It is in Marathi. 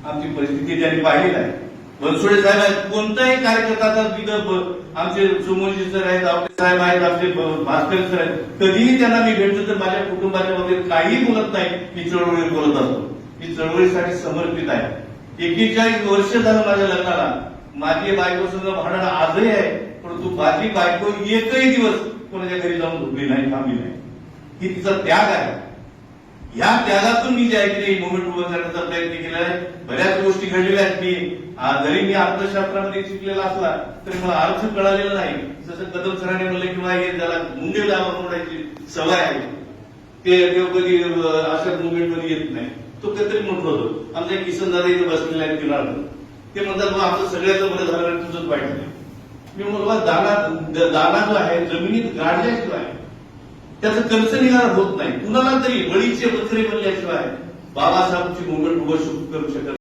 आमची परिस्थिती त्यांनी पाहिलेली आहे. बनसोडे साहेब आहेत, कोणताही कार्यकर्ता आता तिथं आमचे सुमोजी सर आहेत, आपले साहेब आहेत, आमचे भास्कर सर आहेत, कधीही त्यांना मी भेटतो तर माझ्या कुटुंबाच्या मध्ये काही बोलत नाही. मी चळवळीवर बोलत असतो. मी चळवळीसाठी समर्पित आहे. 41 वर्ष झालं माझ्या लग्नाला. माझी बायको सुद्धा भांडण आजही आहे, परंतु माझी बायको एकही दिवस कोणाच्या घरी जाऊन झोपली नाही, थांबली नाही. ही तिचा त्याग आहे. या त्यागातून मी जे आहे की नाही मुवमेंट उभं करण्याचा प्रयत्न केला आहे. बऱ्याच गोष्टी घडलेल्या आहेत. मी जरी मी अर्थशास्त्रामध्ये शिकलेला असला तरी मला अर्थ कळालेला नाही. जसं कदम सरांनी म्हणलं किंवा हे ज्याला मुंडे लावा मोडायची सवय आहे ते कधी अशा मुवमेंटमध्ये येत नाही. तो कधीतरी म्हटलं होतं. आमच्या किसन दादा इथे बसलेले आहेत किनार, ते म्हणतात मग आमचं सगळ्याचं बरं झालं आणि तुझंच वाईट नाही. मी म्हणलो दाना जो आहे जमिनीत गाडल्याशिवाय त्याचं कंस निघार होत नाही. कुणाला तरी बळीचे बकरे बनल्याशिवाय बाबासाहेबची मुवमेंट उभं करू शकत